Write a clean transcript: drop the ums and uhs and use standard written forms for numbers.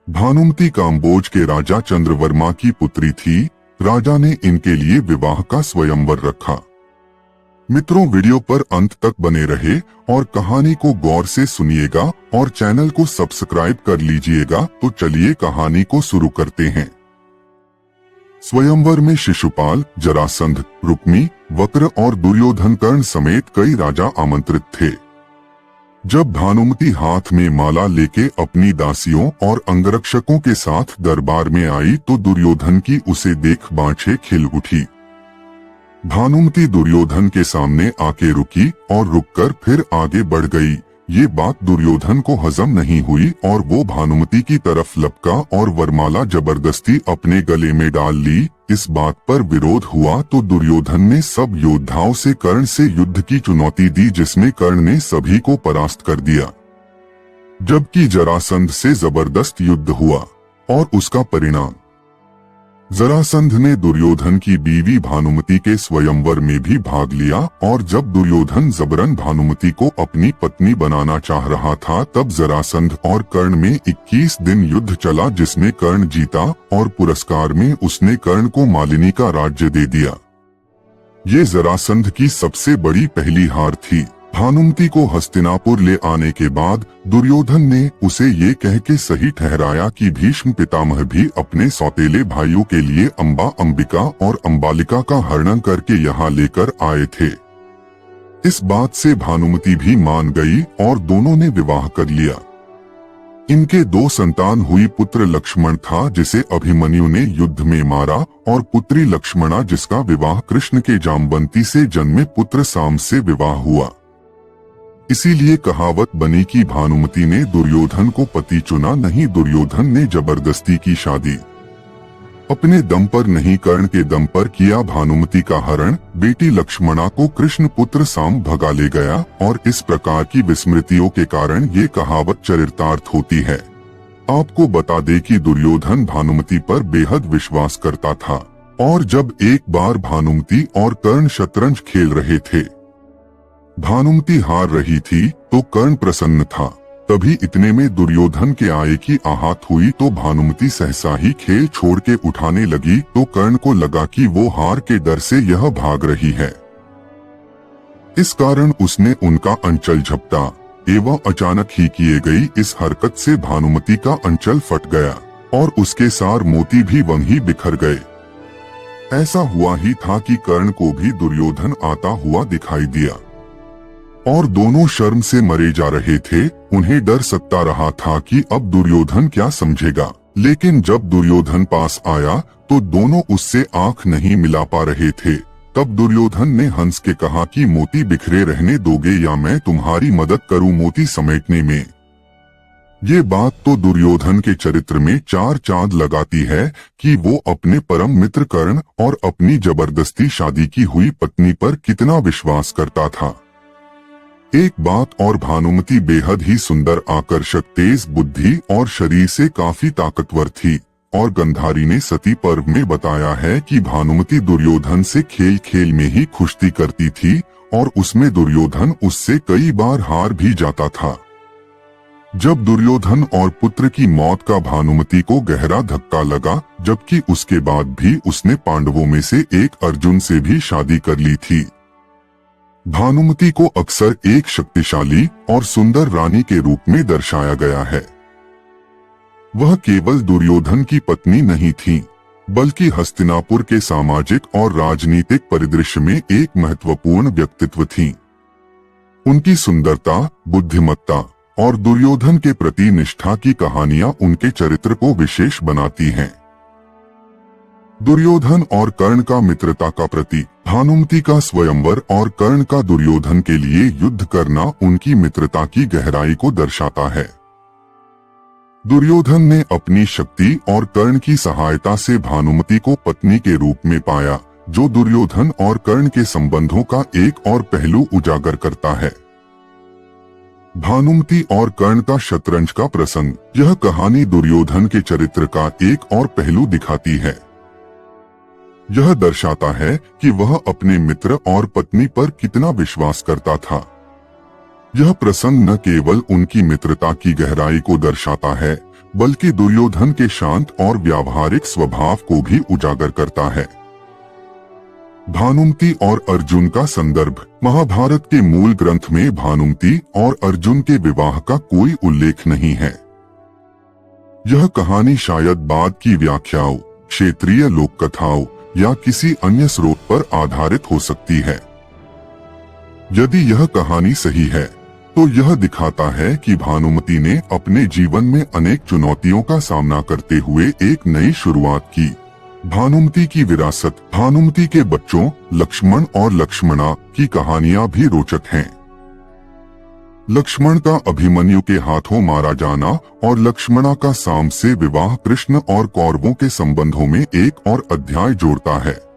भानुमति काम्बोज के राजा चंद्रवर्मा की पुत्री थी। राजा ने इनके लिए विवाह का स्वयंवर रखा। मित्रों, वीडियो पर अंत तक बने रहे और कहानी को गौर से सुनिएगा और चैनल को सब्सक्राइब कर लीजिएगा। तो चलिए कहानी को शुरू करते हैं। स्वयंवर में शिशुपाल, जरासंध, रुक्मी, वक्र और दुर्योधन कर्ण समेत कई राजा आमंत्रित थे। जब भानुमति हाथ में माला लेके अपनी दासियों और अंगरक्षकों के साथ दरबार में आई तो दुर्योधन की उसे देख बाँछें खिल उठी। भानुमति दुर्योधन के सामने आके रुकी और रुककर फिर आगे बढ़ गई। ये बात दुर्योधन को हजम नहीं हुई और वो भानुमति की तरफ लपका और वरमाला जबरदस्ती अपने गले में डाल ली। इस बात पर विरोध हुआ तो दुर्योधन ने सब योद्धाओं से कर्ण से युद्ध की चुनौती दी, जिसमें कर्ण ने सभी को परास्त कर दिया। जबकि जरासंध से जबरदस्त युद्ध हुआ और उसका परिणाम, जरासंध ने दुर्योधन की बीवी भानुमति के स्वयंवर में भी भाग लिया और जब दुर्योधन जबरन भानुमति को अपनी पत्नी बनाना चाह रहा था तब जरासंध और कर्ण में 21 दिन युद्ध चला, जिसमें कर्ण जीता और पुरस्कार में उसने कर्ण को मालिनी का राज्य दे दिया। ये जरासंध की सबसे बड़ी पहली हार थी। भानुमति को हस्तिनापुर ले आने के बाद दुर्योधन ने उसे ये कह के सही ठहराया कि भीष्म पितामह भी अपने सौतेले भाइयों के लिए अंबा, अंबिका और अंबालिका का हरण करके यहाँ लेकर आए थे। इस बात से भानुमति भी मान गई और दोनों ने विवाह कर लिया। इनके 2 संतान हुई। पुत्र लक्ष्मण था जिसे अभिमन्यु ने युद्ध में मारा और पुत्री लक्ष्मणा जिसका विवाह कृष्ण के जामवंती से जन्मे पुत्र साम से विवाह हुआ। इसीलिए कहावत बनी कि भानुमति ने दुर्योधन को पति चुना, नहीं दुर्योधन ने जबरदस्ती की शादी। अपने दम पर नहीं, कर्ण के दम पर किया भानुमति का हरण। बेटी लक्ष्मणा को कृष्ण पुत्र साम भगा ले गया और इस प्रकार की विस्मृतियों के कारण ये कहावत चरितार्थ होती है। आपको बता दे कि दुर्योधन भानुमति पर बेहद विश्वास करता था और जब एक बार भानुमति और कर्ण शतरंज खेल रहे थे, भानुमति हार रही थी तो कर्ण प्रसन्न था। तभी इतने में दुर्योधन के आए की आहत हुई तो भानुमति सहसा ही खेल छोड़ के उठाने लगी तो कर्ण को लगा कि वो हार के डर से यह भाग रही है। इस कारण उसने उनका अंचल झपटा एवं अचानक ही किए गई इस हरकत से भानुमति का अंचल फट गया और उसके सार मोती भी वहीं बिखर गए। ऐसा हुआ ही था कि कर्ण को भी दुर्योधन आता हुआ दिखाई दिया और दोनों शर्म से मरे जा रहे थे। उन्हें डर सता रहा था कि अब दुर्योधन क्या समझेगा। लेकिन जब दुर्योधन पास आया तो दोनों उससे आंख नहीं मिला पा रहे थे। तब दुर्योधन ने हंस के कहा कि मोती बिखरे रहने दोगे या मैं तुम्हारी मदद करूं मोती समेटने में। ये बात तो दुर्योधन के चरित्र में 4 चांद लगाती है कि वो अपने परम मित्र कर्ण और अपनी जबरदस्ती शादी की हुई पत्नी पर कितना विश्वास करता था। एक बात और, भानुमति बेहद ही सुंदर, आकर्षक, तेज बुद्धि और शरीर से काफी ताकतवर थी और गंधारी ने सती पर्व में बताया है कि भानुमति दुर्योधन से खेल खेल में ही कुश्ती करती थी और उसमें दुर्योधन उससे कई बार हार भी जाता था। जब दुर्योधन और पुत्र की मौत का भानुमति को गहरा धक्का लगा, जबकि उसके बाद भी उसने पांडवों में से एक अर्जुन से भी शादी कर ली थी। भानुमति को अक्सर एक शक्तिशाली और सुंदर रानी के रूप में दर्शाया गया है। वह केवल दुर्योधन की पत्नी नहीं थी, बल्कि हस्तिनापुर के सामाजिक और राजनीतिक परिदृश्य में एक महत्वपूर्ण व्यक्तित्व थी। उनकी सुंदरता, बुद्धिमत्ता और दुर्योधन के प्रति निष्ठा की कहानियां उनके चरित्र को विशेष बनाती हैं। दुर्योधन और कर्ण का मित्रता का प्रतीक, भानुमति का स्वयंवर और कर्ण का दुर्योधन के लिए युद्ध करना उनकी मित्रता की गहराई को दर्शाता है। दुर्योधन ने अपनी शक्ति और कर्ण की सहायता से भानुमति को पत्नी के रूप में पाया, जो दुर्योधन और कर्ण के संबंधों का एक और पहलू उजागर करता है। भानुमति और कर्ण का शतरंज का प्रसंग, यह कहानी दुर्योधन के चरित्र का एक और पहलू दिखाती है। यह दर्शाता है कि वह अपने मित्र और पत्नी पर कितना विश्वास करता था। यह प्रसंग न केवल उनकी मित्रता की गहराई को दर्शाता है, बल्कि दुर्योधन के शांत और व्यावहारिक स्वभाव को भी उजागर करता है। भानुमति और अर्जुन का संदर्भ। महाभारत के मूल ग्रंथ में भानुमति और अर्जुन के विवाह का कोई उल्लेख नहीं है। यह कहानी शायद बाद की व्याख्याओं, क्षेत्रीय लोक कथाओं या किसी अन्य स्रोत पर आधारित हो सकती है। यदि यह कहानी सही है तो यह दिखाता है कि भानुमति ने अपने जीवन में अनेक चुनौतियों का सामना करते हुए एक नई शुरुआत की। भानुमति की विरासत। भानुमति के बच्चों लक्ष्मण और लक्ष्मणा की कहानियां भी रोचक हैं। लक्ष्मण का अभिमन्यु के हाथों मारा जाना और लक्ष्मणा का साम से विवाह कृष्ण और कौरवों के संबंधों में एक और अध्याय जोड़ता है।